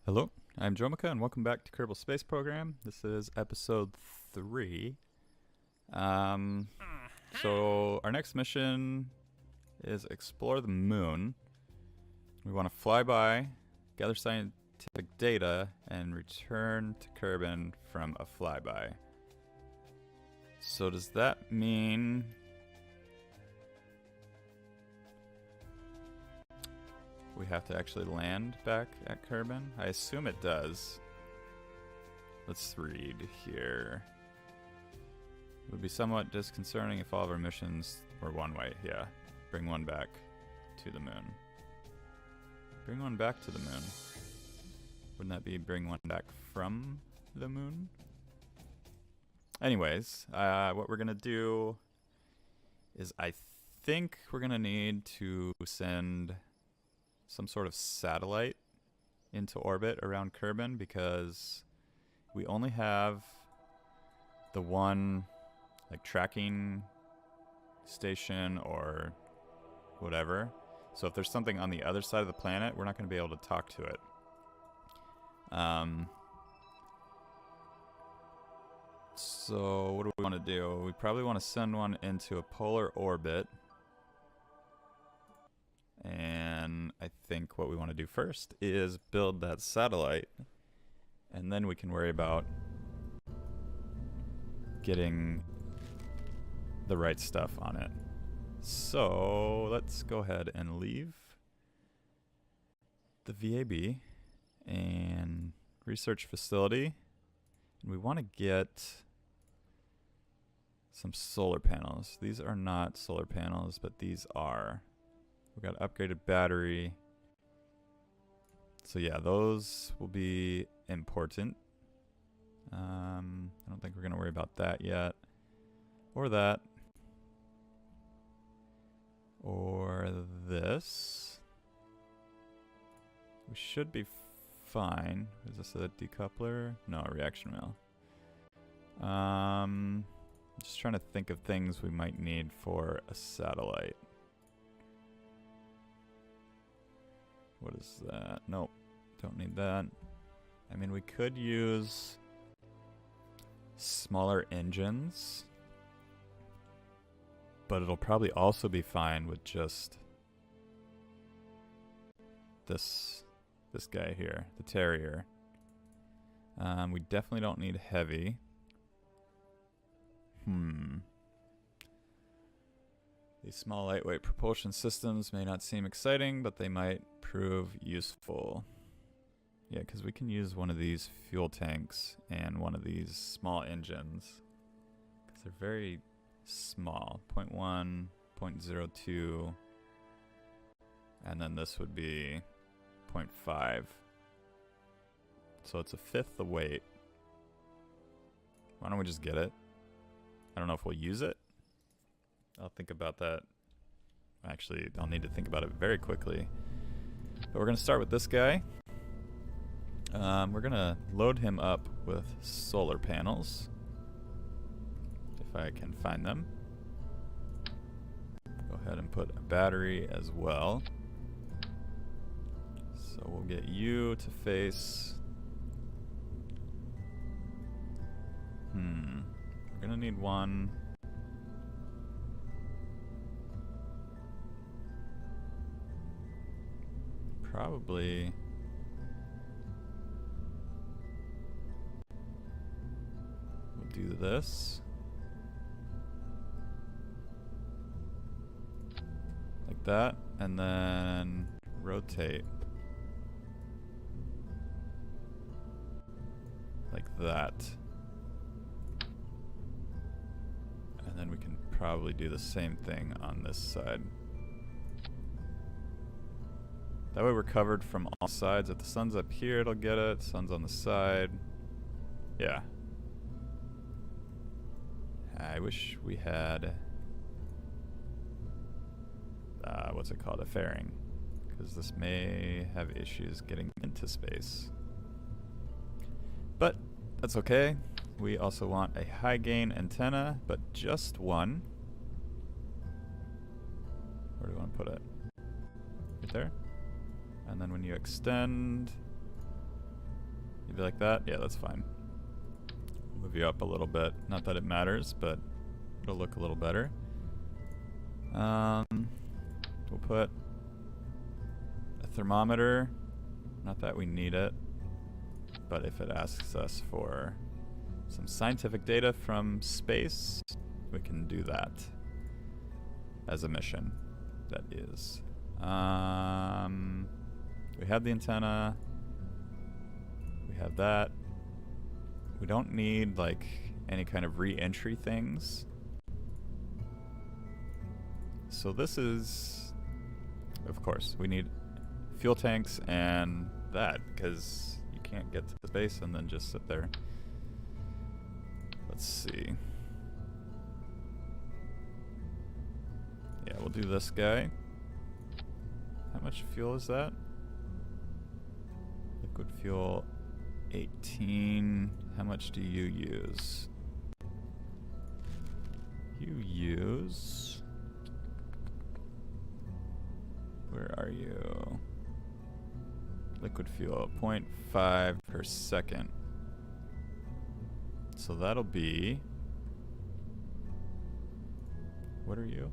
Hello, I'm Jomika, and welcome back to Kerbal Space Program. This is episode 3. Um, so our next mission is explore the moon. We want to fly by, gather scientific data, and return to Kerbin from a flyby. So does that mean we have to actually land back at Kerbin? I assume it does. Let's read here. It would be somewhat disconcerting if all of our missions were one way. Yeah, bring one back to the moon. Bring one back to the moon. Wouldn't that be bring one back from the moon? Anyways, what we're gonna do is I think we're gonna need to send some sort of satellite into orbit around Kerbin because we only have the one tracking station or whatever. So if there's something on the other side of the planet, we're not going to be able to talk to it. So what do we want to do? We probably want to send one into a polar orbit. And I think what we want to do first is build that satellite, and then we can worry about getting the right stuff on it. So let's go ahead and leave the VAB and research facility. And we want to get some solar panels. These are not solar panels, but these are. We got upgraded battery. So yeah, those will be important. I don't think we're going to worry about that yet. Or that. Or this. We should be fine. Is this a decoupler? No, a reaction rail. Just trying to think of things we might need for a satellite. What is that? Nope, don't need that. I mean, we could use smaller engines, but it'll probably also be fine with just this guy here, the Terrier. We definitely don't need heavy. These small lightweight propulsion systems may not seem exciting, but they might prove useful. Yeah, because we can use one of these fuel tanks and one of these small engines. Because they're very small. 0.1, 0.02. And then this would be 0.5. So it's a fifth the weight. Why don't we just get it? I don't know if we'll use it. I'll think about that. Actually, I'll need to think about it very quickly. But we're going to start with this guy. We're going to load him up with solar panels. If I can find them. Go ahead and put a battery as well. So we'll get you to face... We're going to need one... Probably we'll do this like that, and then rotate like that, and then we can probably do the same thing on this side. That way we're covered from all sides. If the sun's up here, it'll get it. Sun's on the side. Yeah. I wish we had... what's it called? A fairing. Because this may have issues getting into space. But that's okay. We also want a high gain antenna, but just one. Where do we want to put it? Right there? And then when you extend, Maybe like that? Yeah, that's fine. Move you up a little bit. Not that it matters, but it'll look a little better. We'll put a thermometer. Not that we need it, but if it asks us for some scientific data from space, we can do that as a mission. That is. We have the antenna. We have that. We don't need like any kind of re-entry things. So this is, of course, we need fuel tanks and that, because you can't get to space and then just sit there. Let's see. Yeah, we'll do this guy. How much fuel is that? Liquid fuel 18. How much do you use? You use... Where are you? Liquid fuel, 0.5 per second. So that'll be... What are you?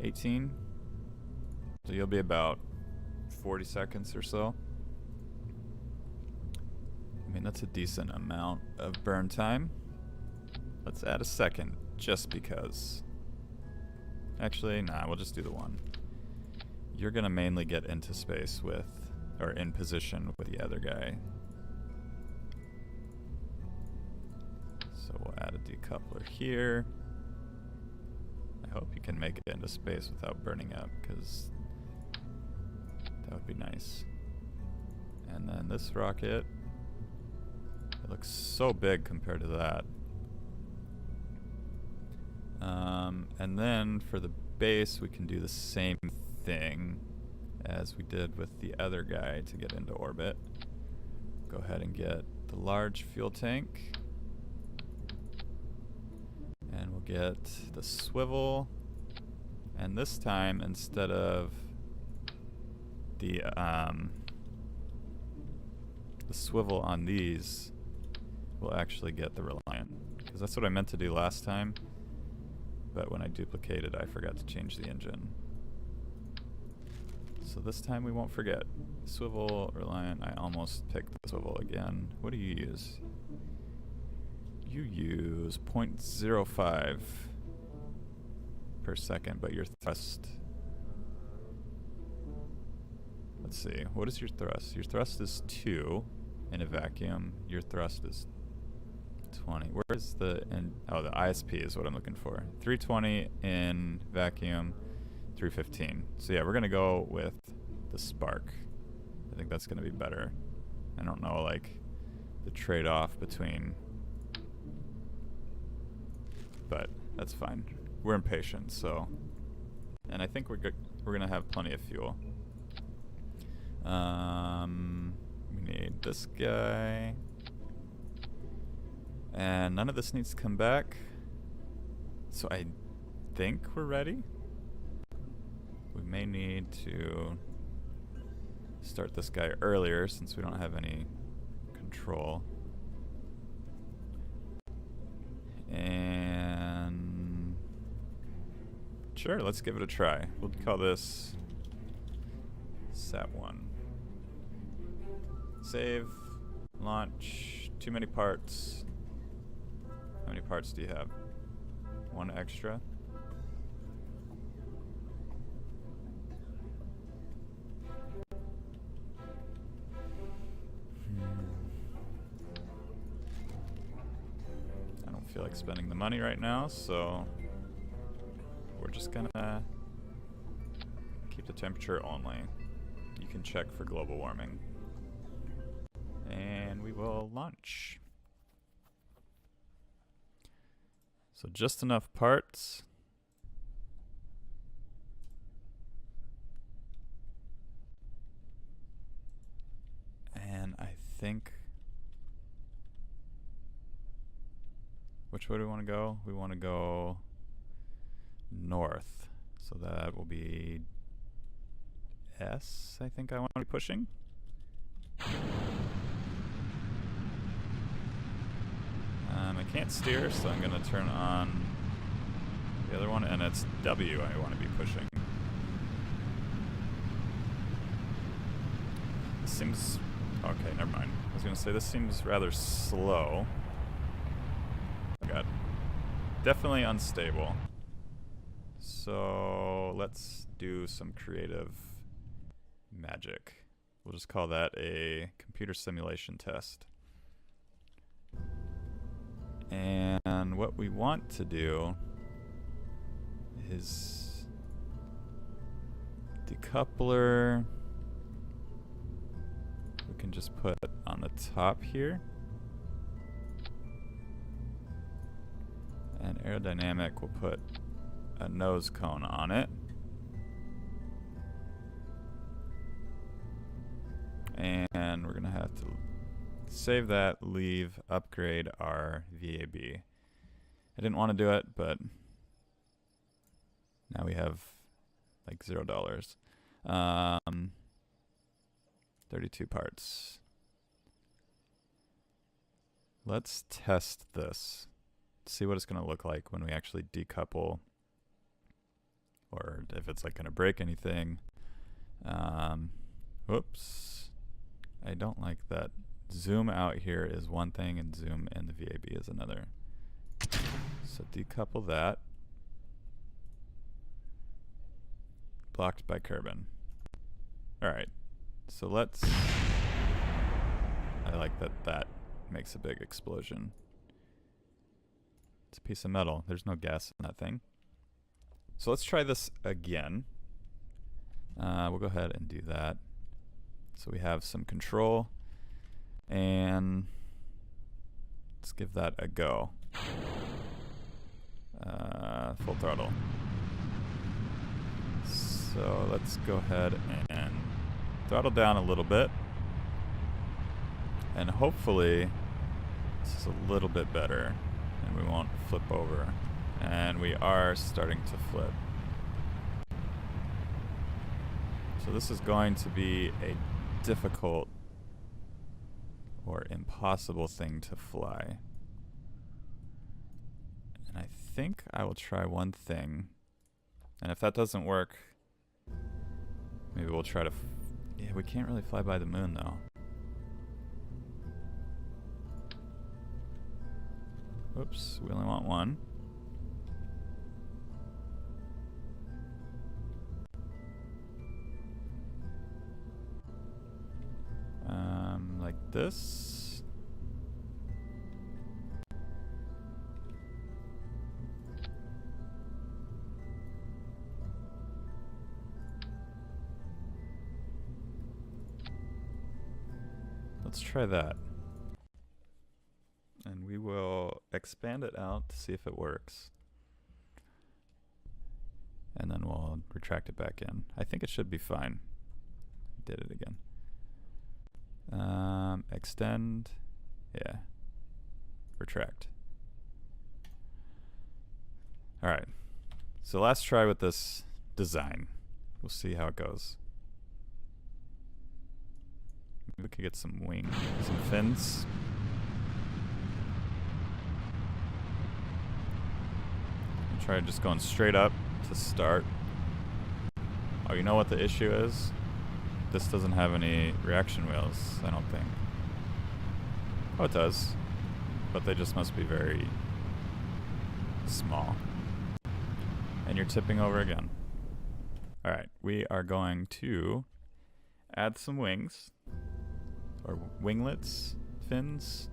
18? So you'll be about 40 seconds or so. I mean, that's a decent amount of burn time. Let's add a second, just because. Actually, nah, we'll just do the one. You're gonna mainly get into space with, or in position with the other guy. So we'll add a decoupler here. I hope you can make it into space without burning up, because that would be nice. And then this rocket, it looks so big compared to that. And then for the base, we can do the same thing as we did with the other guy to get into orbit. Go ahead and get the large fuel tank. And we'll get the swivel. And this time, instead of the swivel on these, we'll actually get the Reliant. Because that's what I meant to do last time. But when I duplicated, I forgot to change the engine. So this time we won't forget. Swivel, Reliant. I almost picked the swivel again. What do you use? You use 0.05 per second, but your thrust... Let's see. What is your thrust? Your thrust is 2 in a vacuum. Your thrust is 20. Where is the... oh, the ISP is what I'm looking for. 320 in vacuum, 315. So yeah, we're going to go with the spark. I think that's going to be better. I don't know, like, the trade-off between... But that's fine. We're impatient, so... And I think we're going to have plenty of fuel. We need this guy. And none of this needs to come back. So I think we're ready. We may need to start this guy earlier since we don't have any control. And sure, let's give it a try. We'll call this Sat1. Save, launch, too many parts. How many parts do you have? One extra? I don't feel like spending the money right now, so we're just gonna keep the temperature only. You can check for global warming. And we will launch. So just enough parts. And I think... Which way do we want to go? We want to go north. So that will be S, I think I want to be pushing. can't steer, so I'm gonna turn on the other one, and it's W I want to be pushing. This seems... okay, never mind. I was gonna say this seems rather slow. Oh god. Definitely unstable. So let's do some creative magic. We'll just call that a computer simulation test. And what we want to do is decoupler. We can just put on the top here. And aerodynamic, we'll put a nose cone on it. And we're gonna have to save that, leave, upgrade our VAB. I didn't want to do it, but now we have like $0. 32 parts. Let's test this. See what it's gonna look like when we actually decouple, or if it's like gonna break anything. Whoops. I don't like that. Zoom out here is one thing and zoom in the VAB is another. So decouple that. Blocked by Kerbal. Alright. So let's... I like that that makes a big explosion. It's a piece of metal. There's no gas in that thing. So let's try this again. We'll go ahead and do that. So we have some control, and let's give that a go. Full throttle. So let's go ahead and throttle down a little bit, and hopefully this is a little bit better and we won't flip over. And we are starting to flip. So this is going to be a difficult or impossible thing to fly. And I think I will try one thing. And if that doesn't work, maybe we'll try to... yeah, we can't really fly by the moon though. Oops, we only want one. Like this. Let's try that. And we will expand it out to see if it works. And then we'll retract it back in. I think it should be fine. Did it again. Extend, yeah, retract. Alright, so last try with this design. We'll see how it goes. Maybe we could get some wing, some fins. I'll try just going straight up to start. Oh, you know what the issue is? This doesn't have any reaction wheels, I don't think. Oh, it does. But they just must be very small. And you're tipping over again. Alright, we are going to add some wings. Or winglets, fins.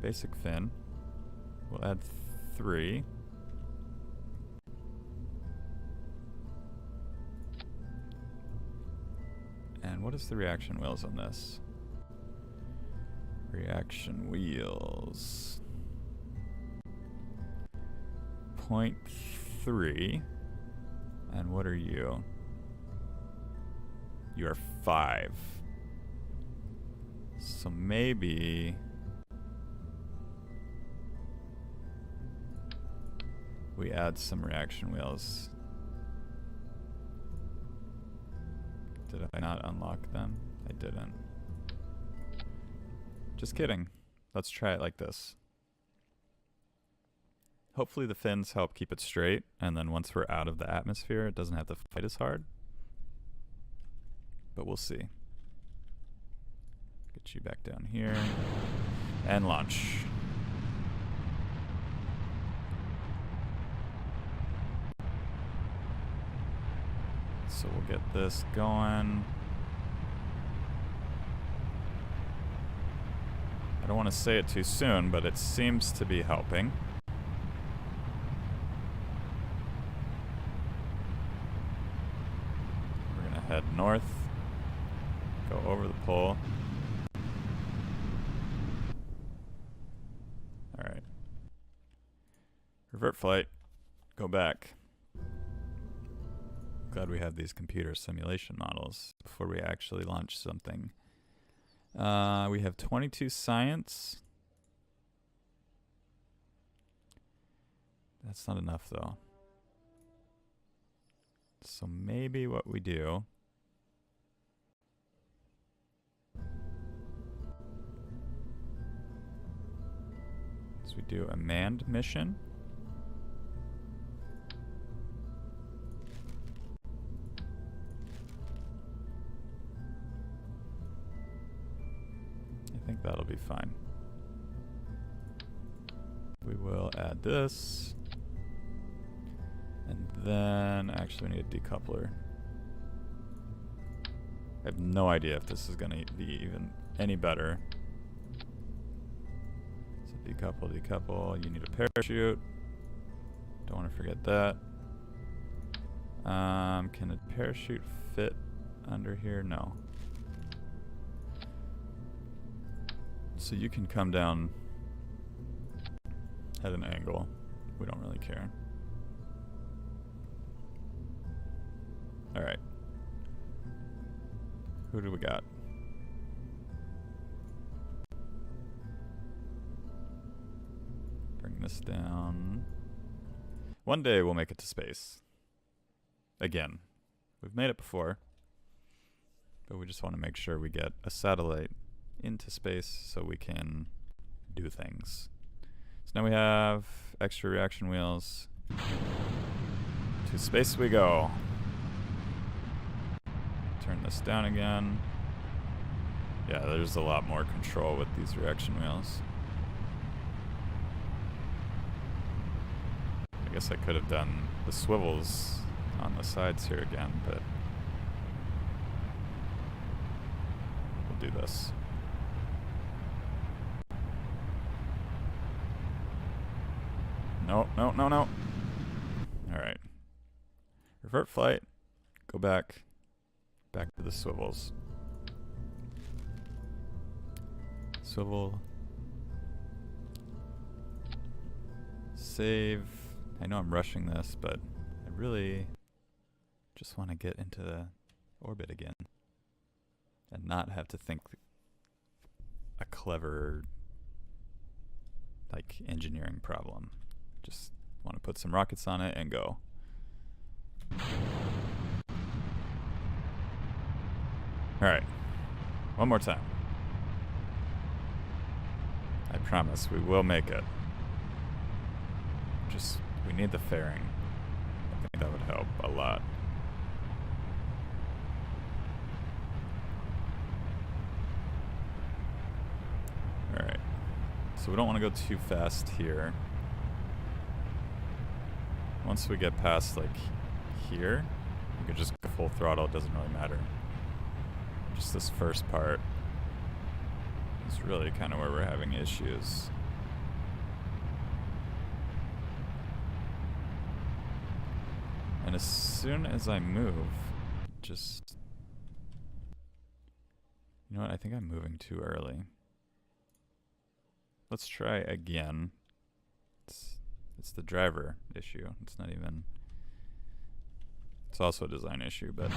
Basic fin. We'll add 3. And what is the reaction wheels on this? Reaction wheels. 0.3. And what are you? You are 5. So maybe we add some reaction wheels. Did I not unlock them? I didn't. Just kidding. Let's try it like this. Hopefully the fins help keep it straight, and then once we're out of the atmosphere, it doesn't have to fight as hard. But we'll see. Get you back down here. And launch. So we'll get this going. I don't want to say it too soon, but it seems to be helping. We're going to head north, go over the pole. Alright. Revert flight, go back. Glad we have these computer simulation models before we actually launch something. We have 22 science. That's not enough though. So maybe what we do is we do a manned mission. I think that'll be fine. We will add this. And then, actually we need a decoupler. I have no idea if this is going to be even any better. So decouple, you need a parachute. Don't want to forget that. Can a parachute fit under here? No. So you can come down at an angle. We don't really care. Alright. Who do we got? Bring this down. One day we'll make it to space. Again. We've made it before. But we just want to make sure we get a satellite into space so we can do things. So now we have extra reaction wheels. To space we go. Turn this down again. Yeah, there's a lot more control with these reaction wheels. I guess I could have done the swivels on the sides here again, but we'll do this. No. Alright. Revert flight. Go back. Back to the swivels. Swivel. Save. I know I'm rushing this, but I really just want to get into the orbit again. And not have to think a clever, like, engineering problem. Just want to put some rockets on it and go. Alright. One more time. I promise we will make it. Just, we need the fairing. I think that would help a lot. Alright. So we don't want to go too fast here. Once we get past, like, here, we can just go full throttle, it doesn't really matter. Just this first part is really kind of where we're having issues. And as soon as I move, just... You know what, I think I'm moving too early. Let's try again. It's the driver issue. It's not even... It's also a design issue, but...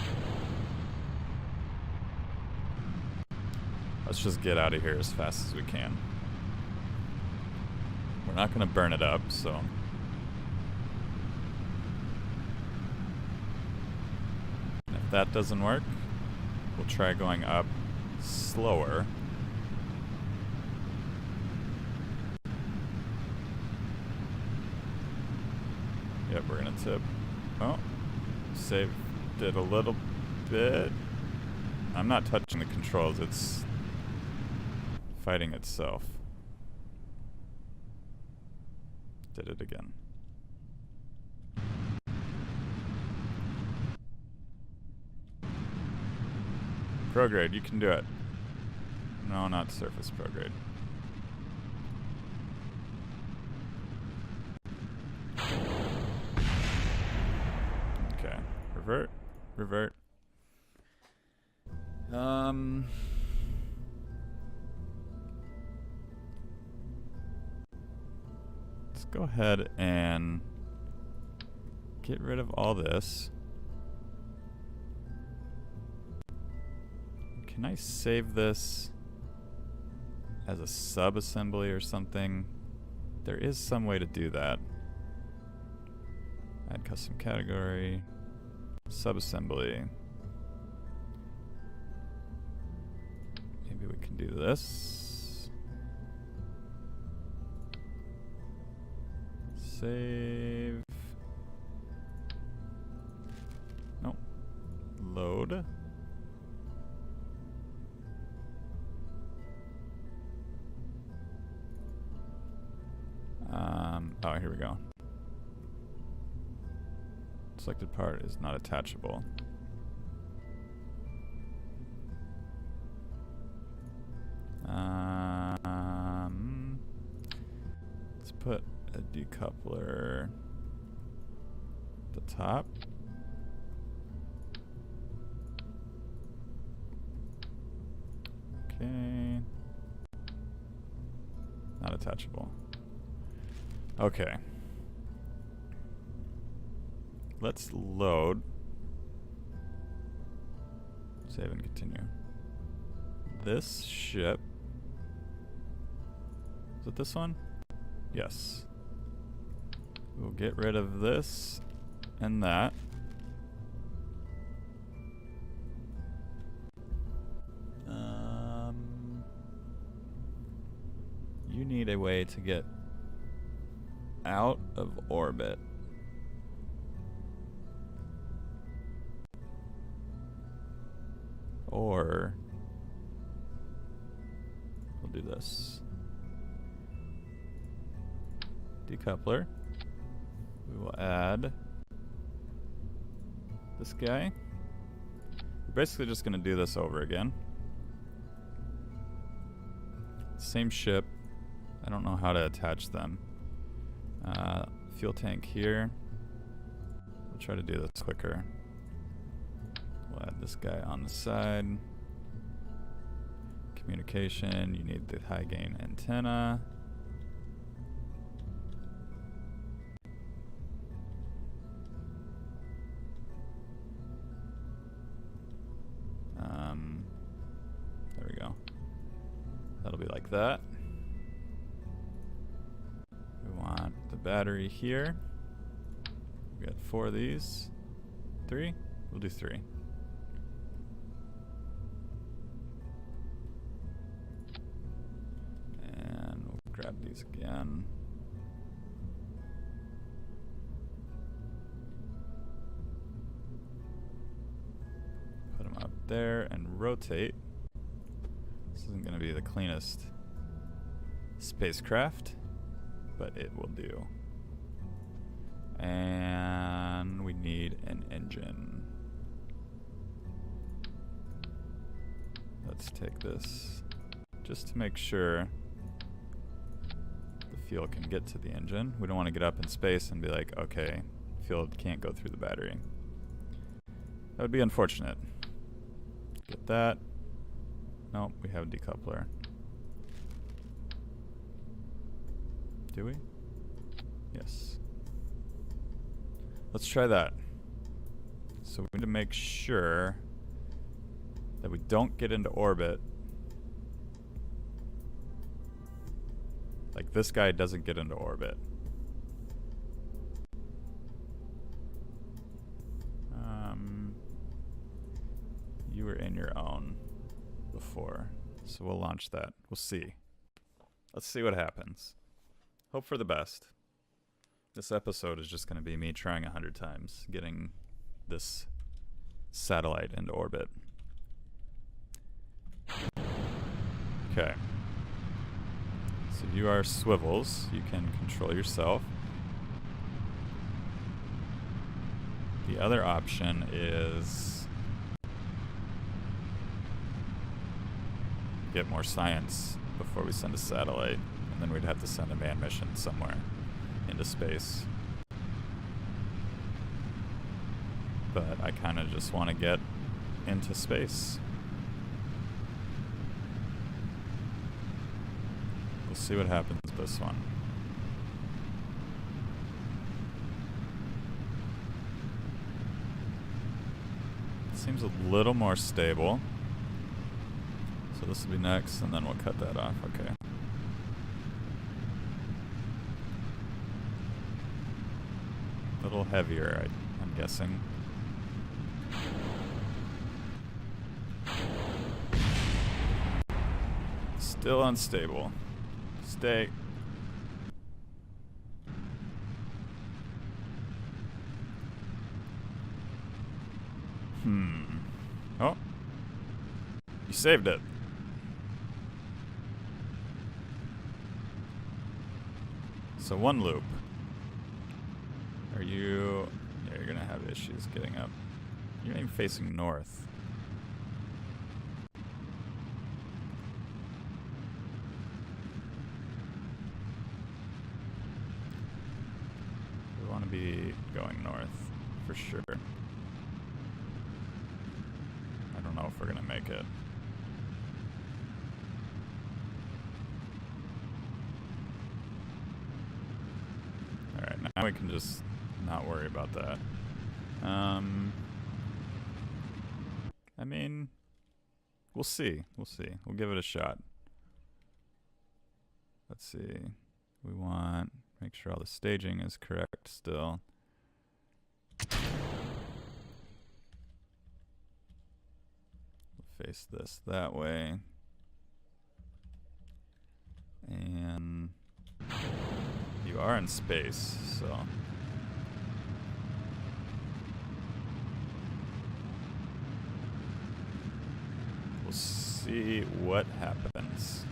Let's just get out of here as fast as we can. We're not going to burn it up, so... If that doesn't work, we'll try going up slower. Yep, we're gonna tip. Oh, saved it a little bit. I'm not touching the controls, it's fighting itself. Did it again. Prograde, you can do it. No, not surface prograde. Okay, revert, revert. Let's go ahead and get rid of all this. Can I save this as a sub-assembly or something? There is some way to do that. Add custom category, sub-assembly. Maybe we can do this. Save. Nope. Load. Oh, here we go. Selected part is not attachable. Let's put a decoupler at the top. Okay. Not attachable. Okay. Let's load. Save and continue. This ship. Is it this one? Yes. We'll get rid of this and that. You need a way to get out of orbit. Or we'll do this. Decoupler. We will add this guy. We're basically just going to do this over again. Same ship. I don't know how to attach them. Fuel tank here. We'll try to do this quicker. We'll add this guy on the side. Communication, you need the high gain antenna. There we go. That'll be like that. We want the battery here. We got 4 of these. 3? We'll do 3. And we'll grab these again. Put them up there and rotate. This isn't going to be the cleanest spacecraft, but it will do. And we need an engine. Let's take this just to make sure the fuel can get to the engine. We don't want to get up in space and be like, okay, fuel can't go through the battery. That would be unfortunate. Get that. Nope, we have a decoupler. Do we? Yes. Let's try that. So we need to make sure that we don't get into orbit. Like this guy doesn't get into orbit. You were in your own before, so we'll launch that. We'll see. Let's see what happens. Hope for the best. This episode is just going to be me trying 100 times getting this satellite into orbit. Okay. So you are swivels. You can control yourself. The other option is get more science before we send a satellite, and then we'd have to send a manned mission somewhere into space. But I kind of just want to get into space. We'll see what happens with this one. Seems a little more stable. So this will be next, and then we'll cut that off. Okay. A little heavier, I'm guessing. Still unstable. Stay. Oh. You saved it. So one loop. Are you... Yeah, you're gonna have issues getting up. You're not even facing north. We want to be going north, for sure. I don't know if we're gonna make it. Alright, now we can just not worry about that. I mean, we'll see. We'll see. We'll give it a shot. Let's see. We want, make sure all the staging is correct still. We'll face this that way. And you are in space, so... We'll see what happens.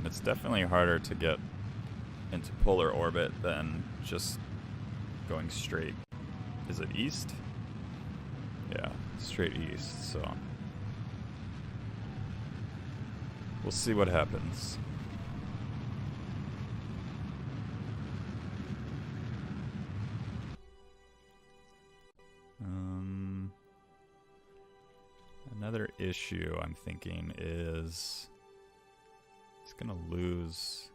It's definitely harder to get into polar orbit than just going straight. Is it east? Yeah, straight east, so... We'll see what happens. Another issue I'm thinking is it's gonna lose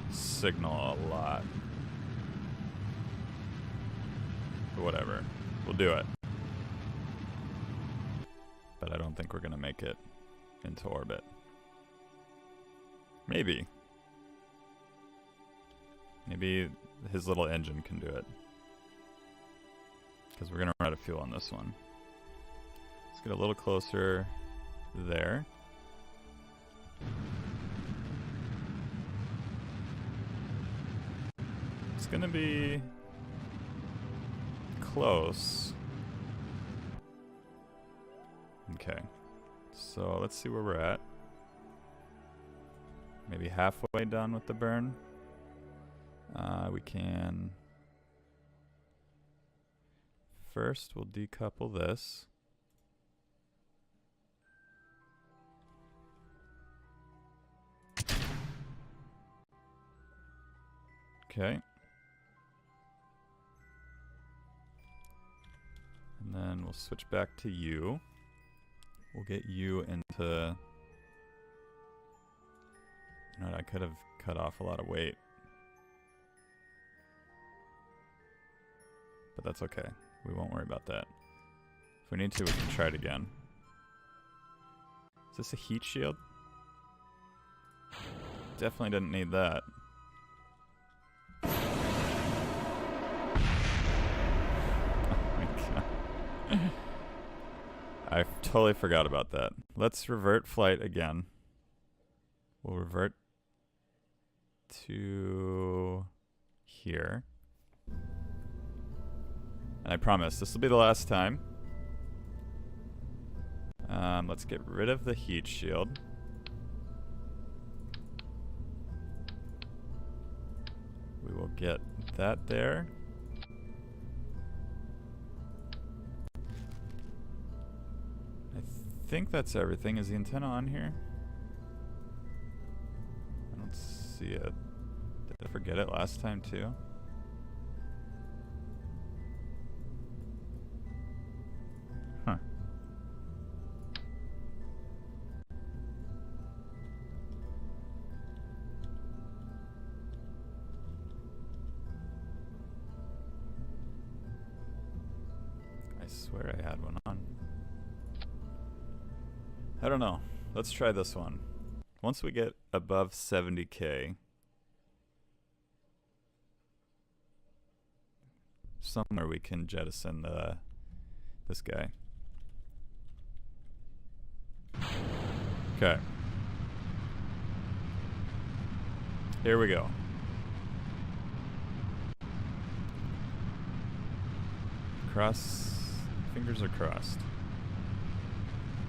signal a lot. But whatever. We'll do it. But I don't think we're gonna make it into orbit. Maybe. Maybe his little engine can do it. Because we're gonna run out of fuel on this one. Let's get a little closer there. It's gonna be close. Okay. So let's see where we're at. Maybe halfway done with the burn. We can... First, we'll decouple this. Okay. And then we'll switch back to you. We'll get you into... You know what, I could have cut off a lot of weight. But that's okay. We won't worry about that. If we need to, we can try it again. Is this a heat shield? Definitely didn't need that. Oh my god. totally forgot about that. Let's revert flight again. We'll revert to here. And I promise, this will be the last time. Let's get rid of the heat shield. We will get that there. I think that's everything. Is the antenna on here? I don't see it. Did I forget it last time too? Huh. I swear I had one on. I don't know. Let's try this one. Once we get above 70K, somewhere we can jettison this guy. Okay. Here we go. Fingers are crossed.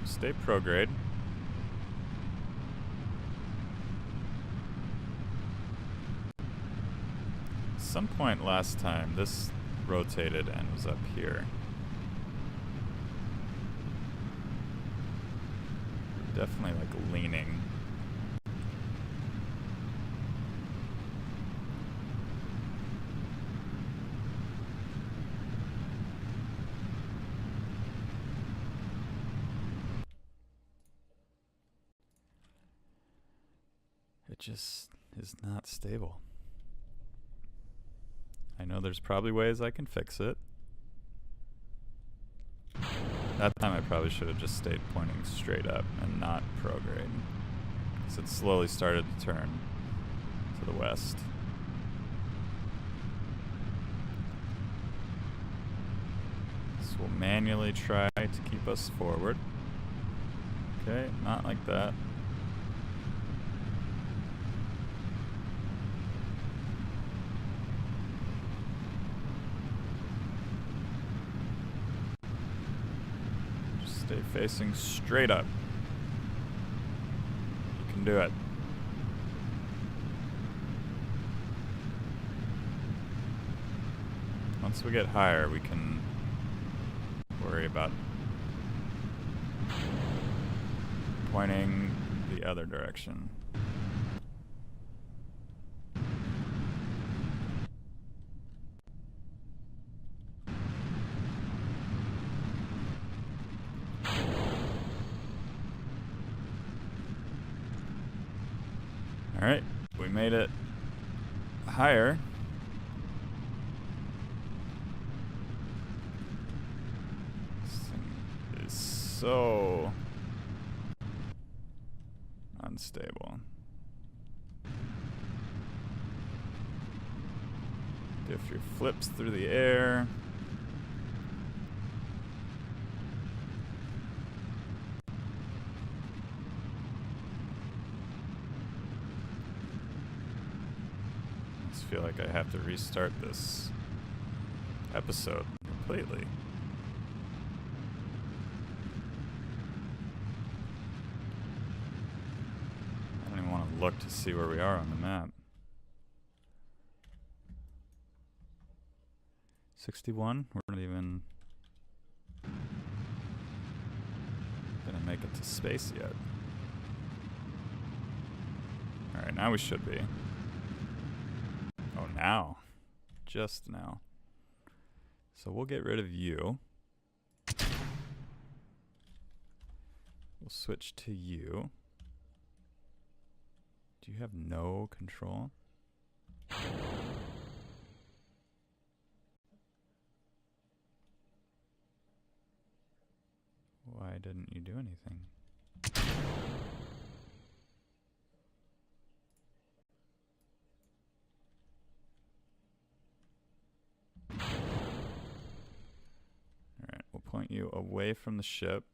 Stay prograde. Some point last time, this rotated and was up here. Definitely like leaning. It just is not stable. I know there's probably ways I can fix it. That time I probably should have just stayed pointing straight up and not prograde, because it slowly started to turn to the west. This will manually try to keep us forward. Okay, not like that. Stay facing straight up. You can do it. Once we get higher, we can worry about pointing the other direction. Alright, we made it higher. This thing is so unstable. Diff your flips through the air. I feel like I have to restart this episode completely. I don't even want to look to see where we are on the map. 61? We're not even gonna make it to space yet. Alright, now we should be. Now. Just now. So we'll get rid of you. We'll switch to you. Do you have no control? Why didn't you do anything? Point you away from the ship.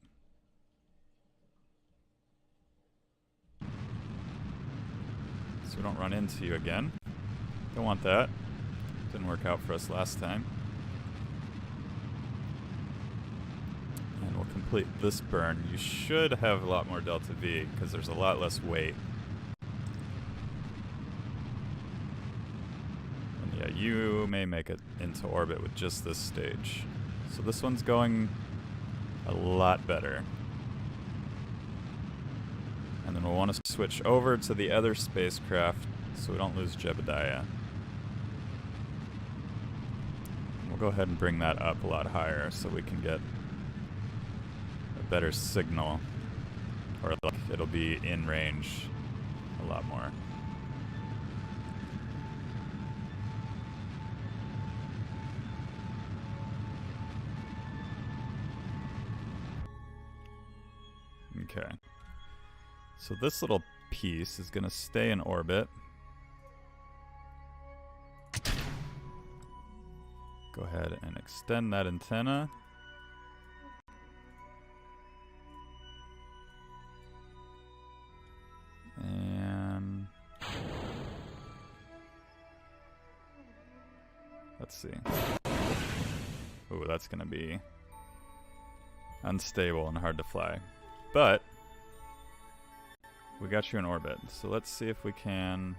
so we don't run into you again. Don't want that. Didn't work out for us last time. And we'll complete this burn. You should have a lot more delta V because there's a lot less weight. And yeah, you may make it into orbit with just this stage. So this one's going a lot better. And then we'll want to switch over to the other spacecraft so we don't lose Jebediah. We'll go ahead and bring that up a lot higher so we can get a better signal. Or like it'll be in range a lot more. Okay. So this little piece is going to stay in orbit. Go ahead and extend that antenna. And let's see. Ooh, that's going to be unstable and hard to fly. But we got you in orbit. So let's see if we can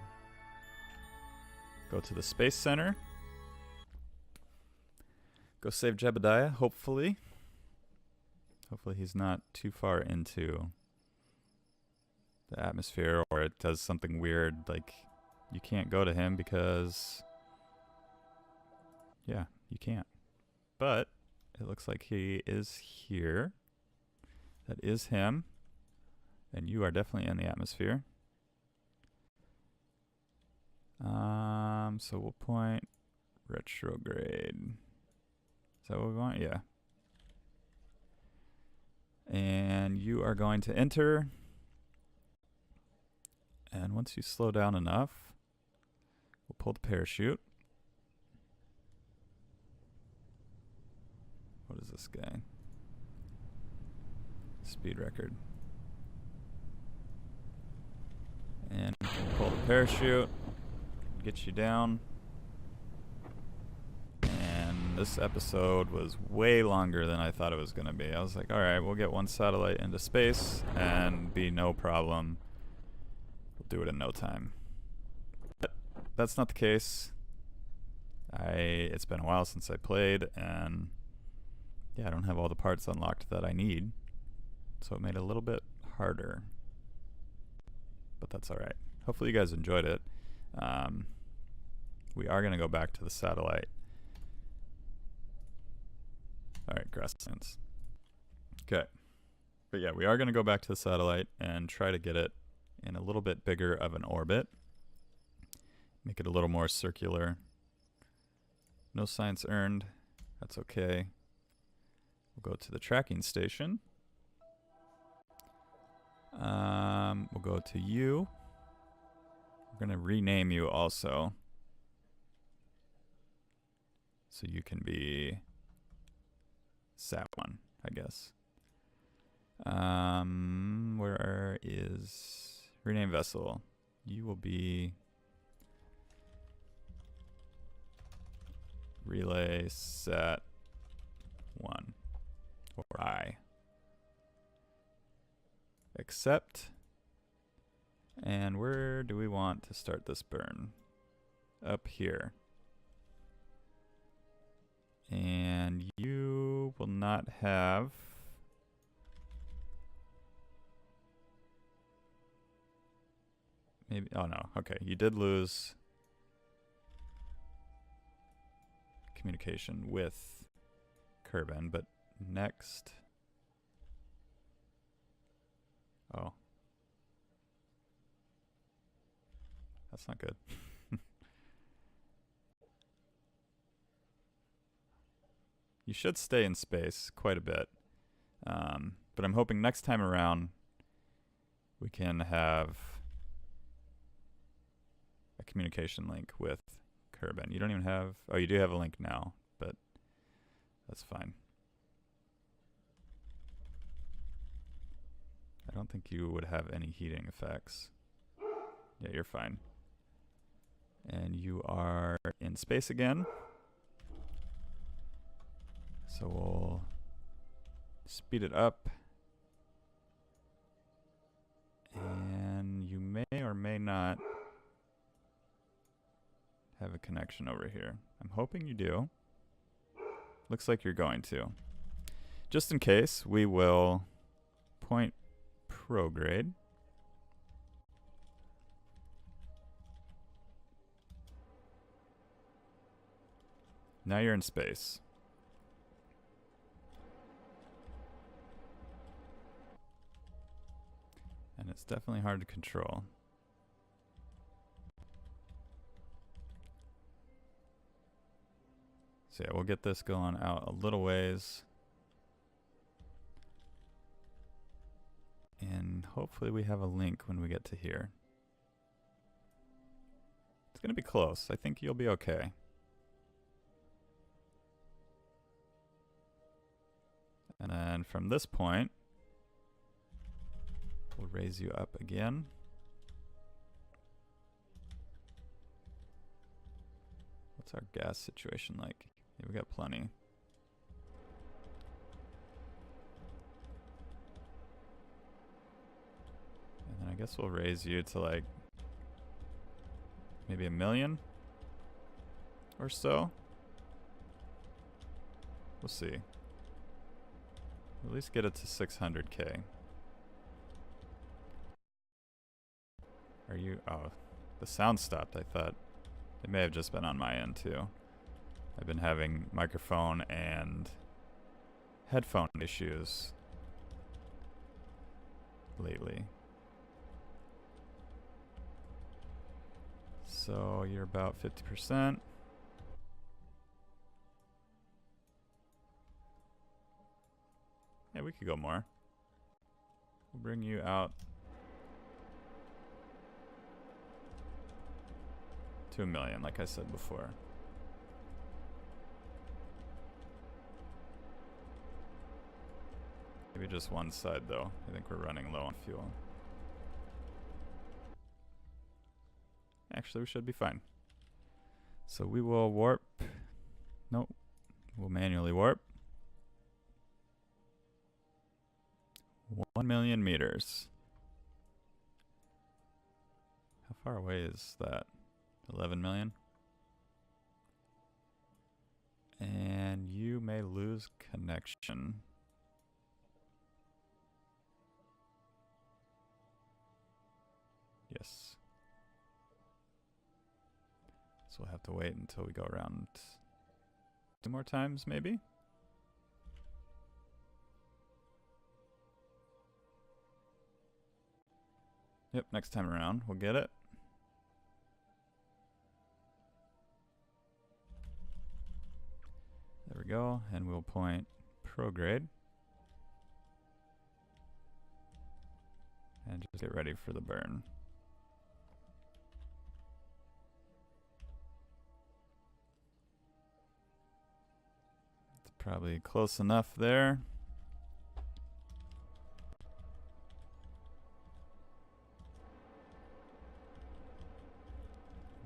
go to the Space Center. Go save Jebediah, hopefully. Hopefully he's not too far into the atmosphere, or it does something weird, like you can't go to him because, yeah, you can't. But it looks like he is here. That is him. And you are definitely in the atmosphere. So we'll point retrograde. Is that what we want? Yeah. And you are going to enter. And once you slow down enough, we'll pull the parachute. What is this guy? Speed record. And pull the parachute, get you down. And this episode was way longer than I thought it was going to be. I was like, alright, we'll get one satellite into space and be no problem. We'll do it in no time. But that's not the case. It's been a while since I played, and yeah, I don't have all the parts unlocked that I need. So it made it a little bit harder. But that's alright. Hopefully you guys enjoyed it. We are going to go back to the satellite. Alright, grasslands. Okay. But yeah, we are going to go back to the satellite and try to get it in a little bit bigger of an orbit. Make it a little more circular. No science earned. That's okay. We'll go to the tracking station. We'll go to you. We're going to rename you also. So you can be Sat1, I guess. Where is rename vessel? You will be Relay Sat 1 or I. Accept. And where do we want to start this burn? Up here. And you will not have maybe, oh no, okay, you did lose communication with Kerbal, but next, oh, that's not good. You should stay in space quite a bit, but I'm hoping next time around we can have a communication link with Kerbal. You don't even have, oh, you do have a link now, but that's fine. I don't think you would have any heating effects. Yeah, you're fine. And you are in space again. So we'll speed it up. And you may or may not have a connection over here. I'm hoping you do. Looks like you're going to. Just in case, we will point prograde. Now you're in space. And it's definitely hard to control. So yeah, we'll get this going out a little ways. And hopefully we have a link when we get to here. It's gonna be close. I think you'll be okay. And then from this point, we'll raise you up again. What's our gas situation like? Yeah, we got plenty. And then I guess we'll raise you to like maybe 1 million or so. We'll see. At least get it to 600K. Are you? Oh, the sound stopped. I thought it may have just been on my end too. I've been having microphone and headphone issues lately. So you're about 50%. Yeah, we could go more. We'll bring you out to 1 million, like I said before. Maybe just one side though. I think we're running low on fuel. Actually, we should be fine. So we will warp. Nope. We'll manually warp. 1 million meters. How far away is that? 11 million? And you may lose connection. Yes. So we'll have to wait until we go around 2 more times, maybe? Yep, next time around we'll get it. There we go, and we'll point prograde. And just get ready for the burn. It's probably close enough there.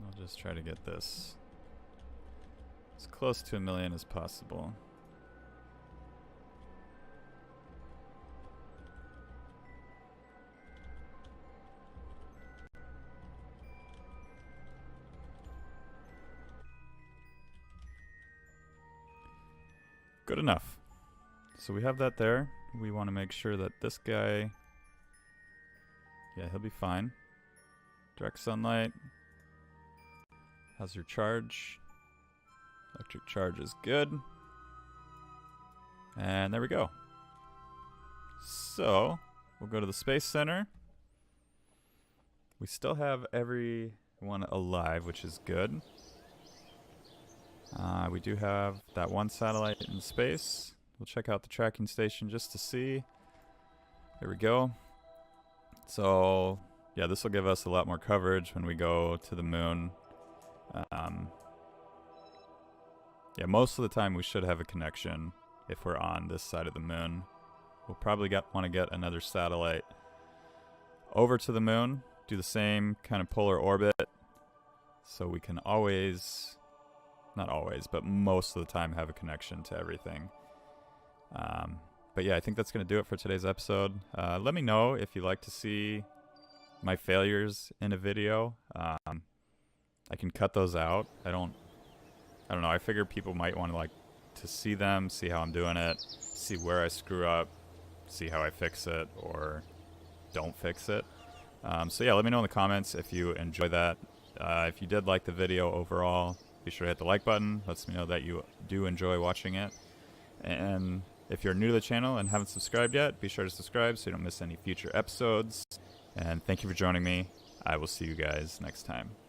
I'll just try to get this as close to 1 million as possible. Good enough. So we have that there. We want to make sure that this guy, yeah, he'll be fine. Direct sunlight. How's your charge? Electric charge is good. And there we go. So we'll go to the Space Center. We still have everyone alive, which is good. We do have that one satellite in space. We'll check out the tracking station just to see. There we go. So yeah, this will give us a lot more coverage when we go to the moon. Yeah, most of the time we should have a connection if we're on this side of the moon. We'll probably want to get another satellite over to the moon, do the same kind of polar orbit, so we can always, not always, but most of the time have a connection to everything. But yeah, I think that's going to do it for today's episode. Let me know if you'd like to see my failures in a video. I can cut those out. I don't know. I figure people might want to see them, see how I'm doing it, see where I screw up, see how I fix it or don't fix it. So yeah, let me know in the comments if you enjoy that. If you did like the video overall, be sure to hit the like button. Lets me know that you do enjoy watching it. And if you're new to the channel and haven't subscribed yet, be sure to subscribe so you don't miss any future episodes. And thank you for joining me. I will see you guys next time.